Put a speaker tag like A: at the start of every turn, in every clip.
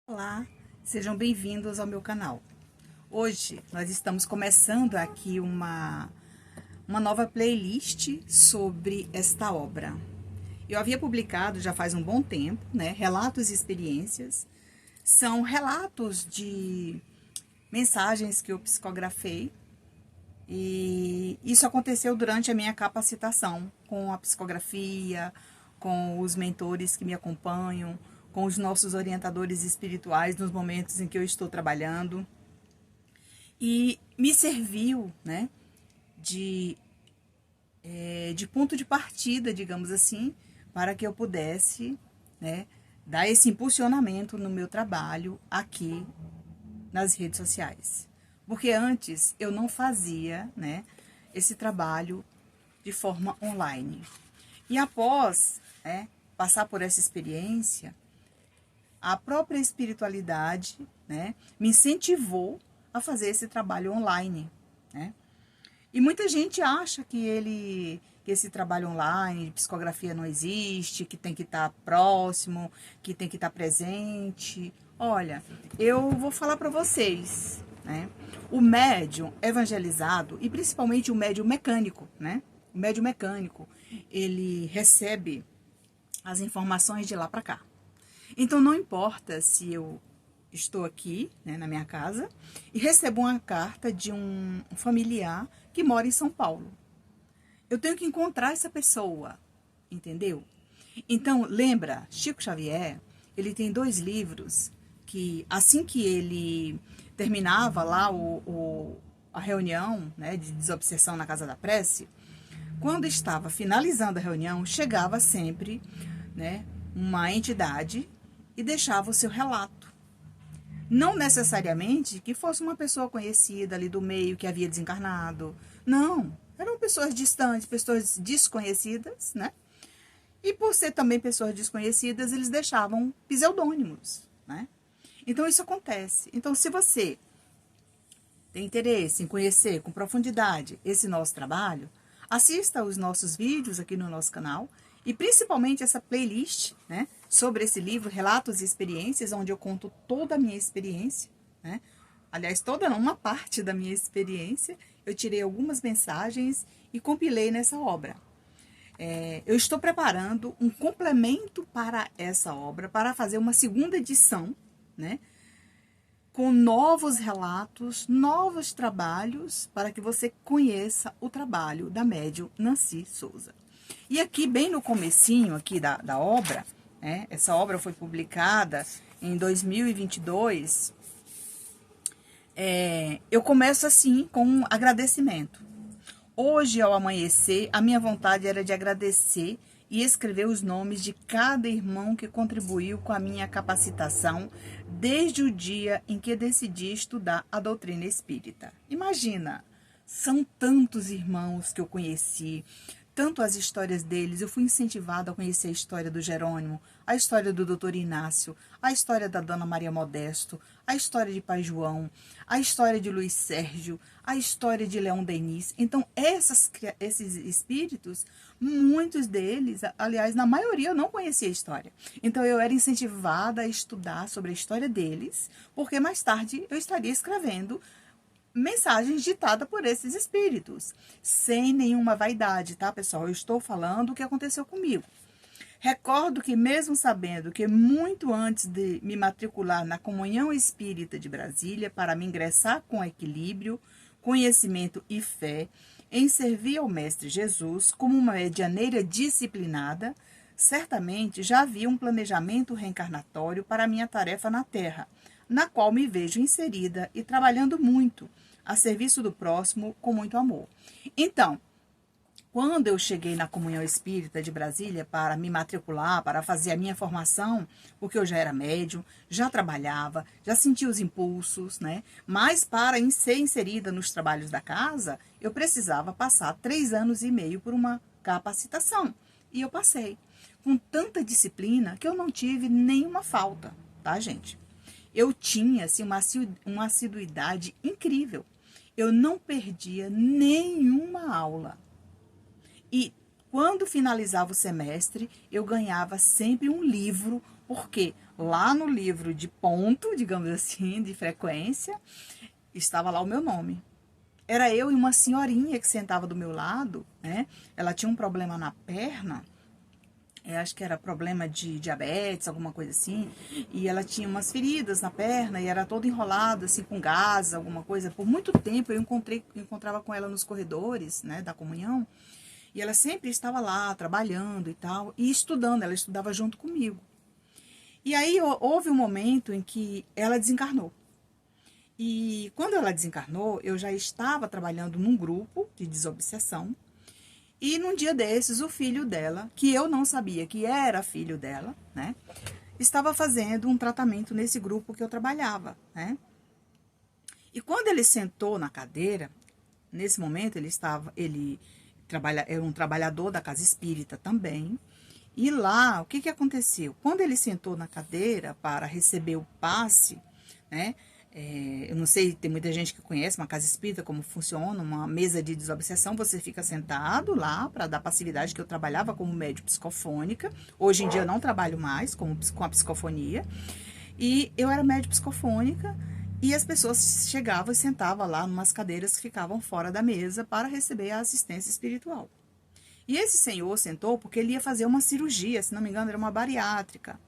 A: Olá, sejam bem-vindos ao meu canal. Hoje nós estamos começando aqui uma nova playlist sobre esta obra. Eu havia publicado já faz um bom tempo, né? Relatos e experiências. São relatos de mensagens que eu psicografei e isso aconteceu durante a minha capacitação com a psicografia, com os mentores que me acompanham, com os nossos orientadores espirituais nos momentos em que eu estou trabalhando. E me serviu, né, de, de ponto de partida, digamos assim, para que eu pudesse, né, dar esse impulsionamento no meu trabalho aqui nas redes sociais. Porque antes eu não fazia, né, esse trabalho de forma online. E após, né, passar por essa experiência, a própria espiritualidade, né, me incentivou a fazer esse trabalho online, né? E muita gente acha que esse trabalho online de psicografia não existe, que tem que estar próximo, que tem que estar presente. Olha, eu vou falar para vocês, né? O médium evangelizado e principalmente o médium mecânico, né? O médium mecânico, ele recebe as informações de lá para cá. Então não importa se eu estou aqui, né, na minha casa e recebo uma carta de um familiar que mora em São Paulo. Eu tenho que encontrar essa pessoa, entendeu? Então, lembra, Chico Xavier, ele tem 2 livros que, assim que ele terminava lá a reunião, né, de desobsessão na Casa da Prece, quando estava finalizando a reunião, chegava sempre, né, uma entidade e deixava o seu relato. Não necessariamente que fosse uma pessoa conhecida ali do meio que havia desencarnado. Não, eram pessoas distantes, pessoas desconhecidas, né? E por ser também pessoas desconhecidas, eles deixavam pseudônimos, né? Então isso acontece. Então se você tem interesse em conhecer com profundidade esse nosso trabalho, assista aos nossos vídeos aqui no nosso canal e principalmente essa playlist, né, sobre esse livro, Relatos e Experiências, onde eu conto toda a minha experiência, né? Aliás, toda não, uma parte da minha experiência. Eu tirei algumas mensagens e compilei nessa obra. Eu estou preparando um complemento para essa obra, para fazer uma segunda edição, né? Com novos relatos, novos trabalhos, para que você conheça o trabalho da médium Nancy Souza. E aqui, bem no comecinho aqui da obra, né, essa obra foi publicada em 2022, eu começo assim com um agradecimento. Hoje, ao amanhecer, a minha vontade era de agradecer e escrever os nomes de cada irmão que contribuiu com a minha capacitação desde o dia em que decidi estudar a doutrina espírita. Imagina, são tantos irmãos que eu conheci, tanto as histórias deles. Eu fui incentivada a conhecer a história do Jerônimo, a história do Dr. Inácio, a história da Dona Maria Modesto, a história de Pai João, a história de Luiz Sérgio, a história de Leão Denis. Então, esses espíritos, muitos deles, aliás, na maioria eu não conhecia a história. Então, eu era incentivada a estudar sobre a história deles, porque mais tarde eu estaria escrevendo mensagens ditadas por esses espíritos, sem nenhuma vaidade, tá, pessoal? Eu estou falando o que aconteceu comigo. Recordo que, mesmo sabendo que muito antes de me matricular na Comunhão Espírita de Brasília, para me ingressar com equilíbrio, conhecimento e fé, em servir ao Mestre Jesus como uma medianeira disciplinada, certamente já havia um planejamento reencarnatório para a minha tarefa na Terra, na qual me vejo inserida e trabalhando muito, a serviço do próximo com muito amor. Então, quando eu cheguei na Comunhão Espírita de Brasília para me matricular, para fazer a minha formação, porque eu já era médium, já trabalhava, já sentia os impulsos, né? Mas para ser inserida nos trabalhos da casa, eu precisava passar 3 anos e meio por uma capacitação. E eu passei, com tanta disciplina que eu não tive nenhuma falta, tá, gente? Eu tinha, assim, uma assiduidade incrível. Eu não perdia nenhuma aula. E quando finalizava o semestre, eu ganhava sempre um livro, porque lá no livro de ponto, digamos assim, de frequência, estava lá o meu nome. Era eu e uma senhorinha que sentava do meu lado, né? Ela tinha um problema na perna, acho que era problema de diabetes, alguma coisa assim, e ela tinha umas feridas na perna e era toda enrolada, assim, com gás, alguma coisa. Por muito tempo eu encontrava com ela nos corredores, né, da comunhão, e ela sempre estava lá, trabalhando e tal, e estudando, ela estudava junto comigo. E aí houve um momento em que ela desencarnou. E quando ela desencarnou, eu já estava trabalhando num grupo de desobsessão. E num dia desses, o filho dela, que eu não sabia que era filho dela, né, estava fazendo um tratamento nesse grupo que eu trabalhava, né. E quando ele sentou na cadeira, nesse momento ele era um trabalhador da casa espírita também. E lá, o que aconteceu? Quando ele sentou na cadeira para receber o passe, né, eu não sei, tem muita gente que conhece uma casa espírita, como funciona, uma mesa de desobsessão, você fica sentado lá para dar passividade, que eu trabalhava como médium psicofônica, hoje em dia eu não trabalho mais com a psicofonia, e eu era médium psicofônica, e as pessoas chegavam e sentavam lá em umas cadeiras que ficavam fora da mesa para receber a assistência espiritual. E esse senhor sentou porque ele ia fazer uma cirurgia, se não me engano era uma bariátrica.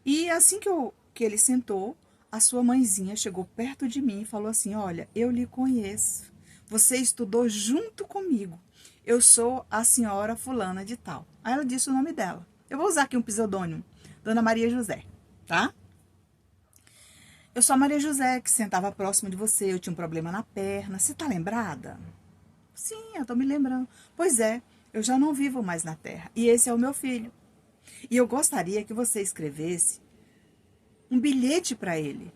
A: E assim que ele sentou, a sua mãezinha chegou perto de mim e falou assim, olha, eu lhe conheço, você estudou junto comigo, eu sou a senhora fulana de tal. Aí ela disse o nome dela. Eu vou usar aqui um pseudônimo, Dona Maria José, tá? Eu sou a Maria José, que sentava próximo de você, eu tinha um problema na perna, você tá lembrada? Sim, eu tô me lembrando. Pois é, eu já não vivo mais na Terra, e esse é o meu filho. E eu gostaria que você escrevesse um bilhete para ele.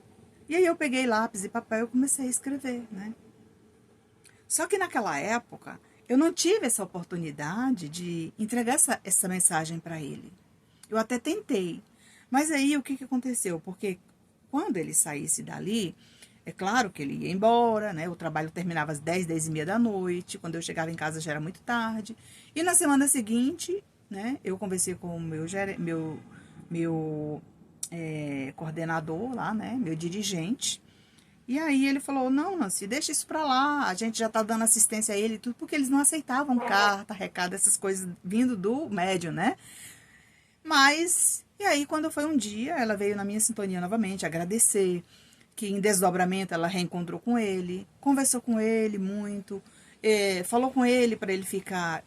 A: E aí eu peguei lápis e papel e comecei a escrever, né? Só que naquela época, eu não tive essa oportunidade de entregar essa mensagem para ele. Eu até tentei. Mas aí o que aconteceu? Porque quando ele saísse dali, é claro que ele ia embora, né? O trabalho terminava às 10, 10 e meia da noite. Quando eu chegava em casa já era muito tarde. E na semana seguinte, né? Eu conversei com o meu coordenador lá, né? Meu dirigente. E aí ele falou, não, Nancy, deixa isso pra lá. A gente já tá dando assistência a ele e tudo, porque eles não aceitavam carta, recado, essas coisas vindo do médium, né? Mas, e aí quando foi um dia, ela veio na minha sintonia novamente agradecer, que em desdobramento ela reencontrou com ele, conversou com ele muito, falou com ele para ele ficar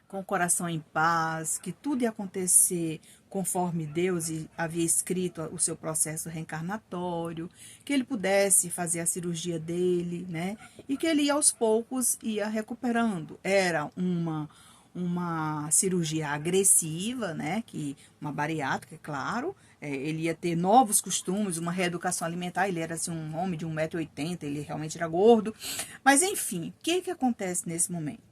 A: com o coração em paz, que tudo ia acontecer conforme Deus havia escrito o seu processo reencarnatório, que ele pudesse fazer a cirurgia dele, né? E que ele aos poucos ia recuperando. Era uma cirurgia agressiva, né? Uma bariátrica, é claro. Ele ia ter novos costumes, uma reeducação alimentar. Ele era assim, um homem de 1,80 m, ele realmente era gordo. Mas enfim, o que acontece nesse momento?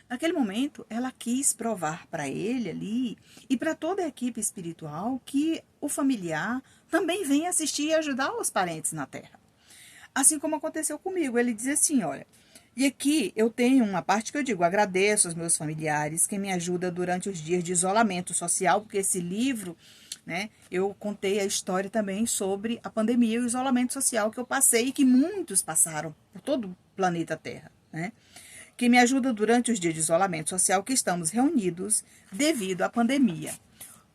A: Naquele momento, ela quis provar para ele ali e para toda a equipe espiritual que o familiar também vem assistir e ajudar os parentes na Terra. Assim como aconteceu comigo. Ele dizia assim, olha, e aqui eu tenho uma parte que eu digo, agradeço aos meus familiares, quem me ajuda durante os dias de isolamento social, porque esse livro, né, eu contei a história também sobre a pandemia e o isolamento social que eu passei e que muitos passaram por todo o planeta Terra, né? Que me ajuda durante os dias de isolamento social que estamos reunidos devido à pandemia.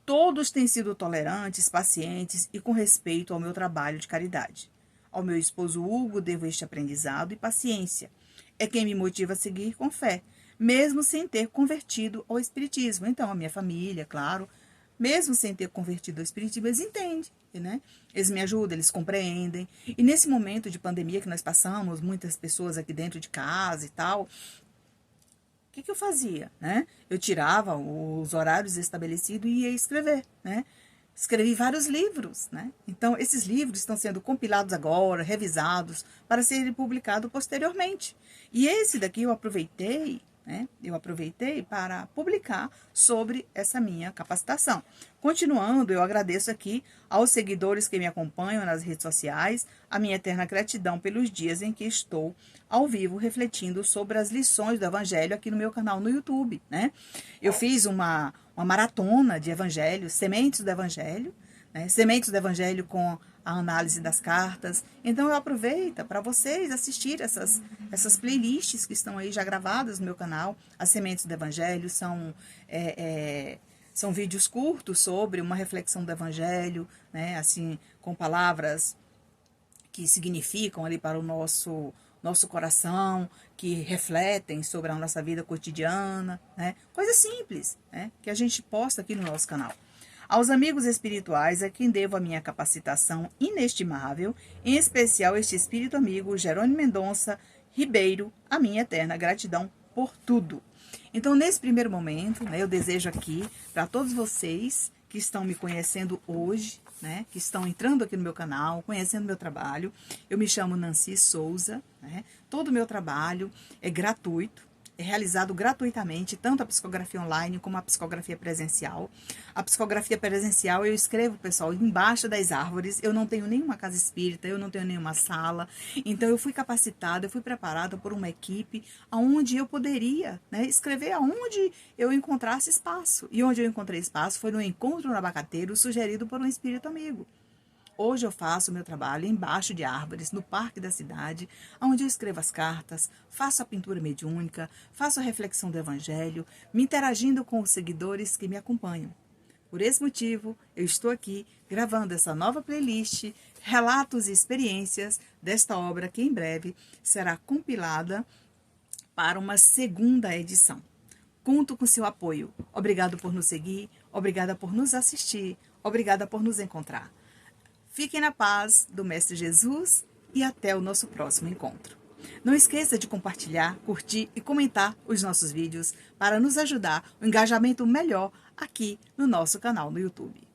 A: Todos têm sido tolerantes, pacientes e com respeito ao meu trabalho de caridade. Ao meu esposo Hugo devo este aprendizado e paciência. É quem me motiva a seguir com fé, mesmo sem ter convertido ao Espiritismo. Então, a minha família, claro, mesmo sem ter convertido ao Espiritismo, eles entendem, né? Eles me ajudam, eles compreendem. E nesse momento de pandemia que nós passamos, muitas pessoas aqui dentro de casa e tal, o que eu fazia, né? Eu tirava os horários estabelecidos e ia escrever, né? Escrevi vários livros, né? Então, esses livros estão sendo compilados agora, revisados, para serem publicados posteriormente. E esse daqui eu aproveitei, né? Eu aproveitei para publicar sobre essa minha capacitação. Continuando, eu agradeço aqui aos seguidores que me acompanham nas redes sociais, a minha eterna gratidão pelos dias em que estou ao vivo refletindo sobre as lições do Evangelho aqui no meu canal no YouTube, né? Eu fiz uma uma maratona de evangelho, sementes do evangelho, né? Sementes do evangelho com a análise das cartas. Então eu aproveito para vocês assistir essas playlists que estão aí já gravadas no meu canal. As sementes do evangelho são vídeos curtos sobre uma reflexão do evangelho, né? Assim, com palavras que significam ali para o nosso coração, que refletem sobre a nossa vida cotidiana, né? Coisas simples, né? Que a gente posta aqui no nosso canal. Aos amigos espirituais a quem devo a minha capacitação inestimável, em especial este espírito amigo Jerônimo Mendonça Ribeiro, a minha eterna gratidão por tudo. Então, nesse primeiro momento, né, eu desejo aqui para todos vocês que estão me conhecendo hoje, né, que estão entrando aqui no meu canal, conhecendo meu trabalho. Eu me chamo Nancy Souza, né? Todo o meu trabalho é gratuito, é realizado gratuitamente, tanto a psicografia online como a psicografia presencial. A psicografia presencial eu escrevo, pessoal, embaixo das árvores. Eu não tenho nenhuma casa espírita, eu não tenho nenhuma sala. Então eu fui capacitada, eu fui preparada por uma equipe onde eu poderia, né, escrever aonde eu encontrasse espaço. E onde eu encontrei espaço foi no Encontro no Abacateiro, sugerido por um espírito amigo. Hoje eu faço o meu trabalho embaixo de árvores, no parque da cidade, onde eu escrevo as cartas, faço a pintura mediúnica, faço a reflexão do evangelho, me interagindo com os seguidores que me acompanham. Por esse motivo, eu estou aqui gravando essa nova playlist, relatos e experiências desta obra que em breve será compilada para uma segunda edição. Conto com seu apoio. Obrigado por nos seguir, obrigada por nos assistir, obrigada por nos encontrar. Fiquem na paz do Mestre Jesus e até o nosso próximo encontro. Não esqueça de compartilhar, curtir e comentar os nossos vídeos para nos ajudar o engajamento melhor aqui no nosso canal no YouTube.